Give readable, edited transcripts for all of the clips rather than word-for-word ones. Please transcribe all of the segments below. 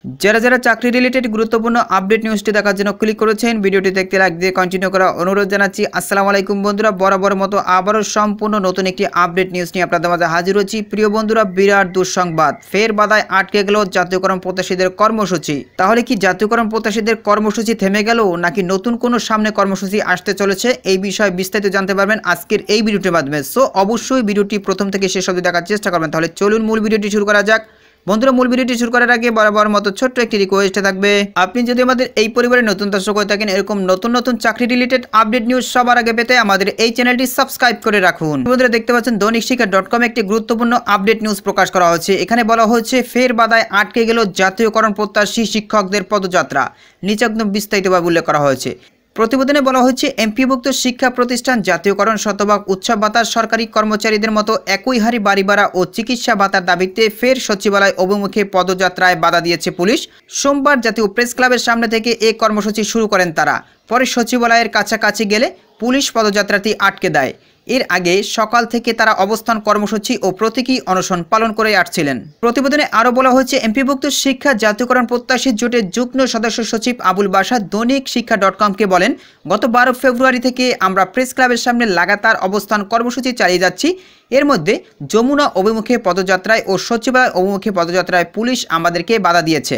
যারা যারা চাকরি রিলেটেড গুরুত্বপূর্ণ আপডেট নিউজটি দেখার জন্য ক্লিক করেছেন, ভিডিওটি দেখতে লাইক দিয়ে কন্টিনিউ করা অনুরোধ জানাচ্ছি। আসসালামু আলাইকুম বন্ধুরা, বরাবর মতো আবারও সম্পূর্ণ নতুন একটি আপডেট নিউজ নিয়ে আপনাদের মাঝে হাজির হচ্ছি। প্রিয় বন্ধুরা, বিরাট দুঃসংবাদ, ফের বাধায় আটকে গেল জাতীয়করণ প্রত্যাশীদের কর্মসূচি। তাহলে কি জাতীয়করণ প্রত্যাশীদের কর্মসূচি থেমে গেল, নাকি নতুন কোনো সামনে কর্মসূচি আসতে চলেছে? এই বিষয়ে বিস্তারিত জানতে পারবেন আজকের এই ভিডিওটির মাধ্যমে। সো অবশ্যই ভিডিওটি প্রথম থেকে শেষ অবধি দেখার চেষ্টা করবেন। তাহলে চলুন মূল ভিডিওটি শুরু করা যাক। বন্ধুরা, মূল ভিডিওটি শুরু করার আগে বরাবর মতো ছোট্ট একটি রিকোয়েস্ট থাকবে, আপনি যদি আমাদের এই পরিবারের নতুন দর্শক হয়ে থাকেন, এরকম নতুন নতুন চাকরি রিলেটেড আপডেট নিউজ সবার আগে পেতে আমাদের এই চ্যানেলটি সাবস্ক্রাইব করে রাখুন। বন্ধুরা, দেখতে পাচ্ছেন দৈনিক শিক্ষা.com একটি গুরুত্বপূর্ণ আপডেট নিউজ প্রকাশ করা হয়েছে। এখানে বলা হচ্ছে, ফের বাধায় আটকে গেল জাতীয়করণ প্রত্যাশী শিক্ষকদের পদযাত্রা। নিচে একদম বিস্তারিতভাবে উল্লেখ করা হয়েছে। প্রতিবেদনে বলা হচ্ছে, এমপিভুক্ত শিক্ষা প্রতিষ্ঠান জাতীয়করণ, শতভাগ উৎসব ভাতা, সরকারি কর্মচারীদের মতো একই হারে বাড়ি ভাড়া ও চিকিৎসা ভাতার দাবিতে ফের সচিবালয় অভিমুখে পদযাত্রায় বাধা দিয়েছে পুলিশ। সোমবার জাতীয় প্রেস ক্লাবের সামনে থেকে এই কর্মসূচি শুরু করেন তারা। পরে সচিবালয়ের কাছাকাছি গেলে পুলিশ পদযাত্রাটি আটকে দেয়। এর আগে সকাল থেকে তারা অবস্থান কর্মসূচি ও প্রতীকী অনশন পালন করে আসছিলেন। প্রতিবেদনে আরও বলা হয়েছে, এমপিভুক্ত শিক্ষা জাতীয়করণ প্রত্যাশী জোটের যুগ্ম সদস্য সচিব আবুল বাশার দৈনিক শিক্ষা.com-কে বলেন, গত 12 ফেব্রুয়ারি থেকে আমরা প্রেস ক্লাবের সামনে লাগাতার অবস্থান কর্মসূচি চালিয়ে যাচ্ছি। এর মধ্যে যমুনা অভিমুখে পদযাত্রায় ও সচিবালয় অভিমুখে পদযাত্রায় পুলিশ আমাদেরকে বাধা দিয়েছে।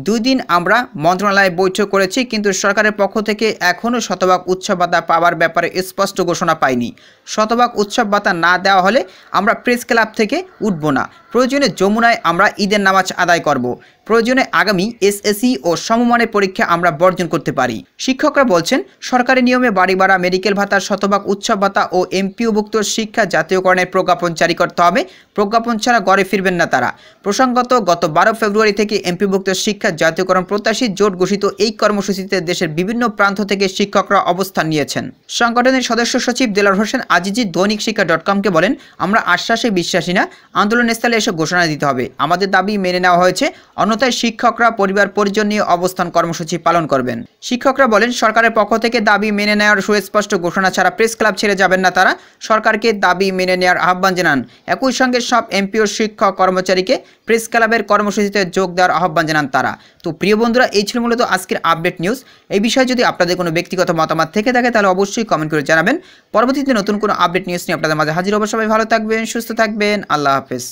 2 দিন আমরা মন্ত্রণালয়ে বৈঠক করেছি, কিন্তু সরকারের পক্ষ থেকে এখনও শতভাগ উৎসব ভাতা পাওয়ার ব্যাপারে স্পষ্ট ঘোষণা পাইনি। শতভাগ উৎসব ভাতা না দেওয়া হলে আমরা প্রেস ক্লাব থেকে উঠব না। প্রয়োজনে যমুনায় আমরা ঈদের নামাজ আদায় করব। প্রয়োজনে আগামী এসএসসি ও সমমানের পরীক্ষা আমরা বর্জন করতে পারি। শিক্ষকরা বলছেন, সরকারি নিয়মে বাড়ি ভাড়া, মেডিকেল ভাতা, শতভাগ উৎসব ভাতা ও এমপিওভুক্ত শিক্ষা জাতীয়করণের প্রজ্ঞাপন জারি করতে হবে। প্রজ্ঞাপন ছাড়া ঘরে ফিরবেন না তারা। প্রসঙ্গত, গত 12 ফেব্রুয়ারি থেকে এমপিভুক্ত শিক্ষা জাতীয়করণ প্রত্যাশী জোট ঘোষিত এই কর্মসূচিতে দেশের বিভিন্ন প্রান্ত থেকে শিক্ষকরা অবস্থান নিয়েছেন। সংগঠনের সদস্য সচিব দেলাওয়ার হোসেন আজিজি দৈনিক শিক্ষা.com-কে বলেন, আমরা আশ্বাসে বিশ্বাসী না, আন্দোলনস্থলে এসে ঘোষণা দিতে হবে। আমাদের দাবি মেনে নেওয়া হয়েছে, অন্যথায় শিক্ষকরা পরিবার পরিজন নিয়ে অবস্থান কর্মসূচি পালন করবেন। শিক্ষকরা বলেন, সরকারের পক্ষ থেকে দাবি মেনে নেওয়ার সুস্পষ্ট ঘোষণা ছাড়া প্রেস ক্লাব ছেড়ে যাবেন না তারা। সরকারকে দাবি মেনে নেওয়ার আহ্বান জানান। একই সঙ্গে সব এমপিও শিক্ষক কর্মচারীকে প্রেস ক্লাবের কর্মসূচিতে যোগ দেওয়ার আহ্বান জানান তারা। তো প্রিয় বন্ধুরা, এই ছিল মূলত আজকের আপডেট নিউজ। এই বিষয়ে যদি আপনাদের কোনো ব্যক্তিগত মতামত থেকে থাকে তাহলে অবশ্যই কমেন্ট করে জানাবেন। পরবর্তীতে নতুন কোনো আপডেট নিউজ নিয়ে আপনাদের মাঝে হাজির হব। সবাই ভালো থাকবেন, সুস্থ থাকবেন। আল্লাহ হাফেজ।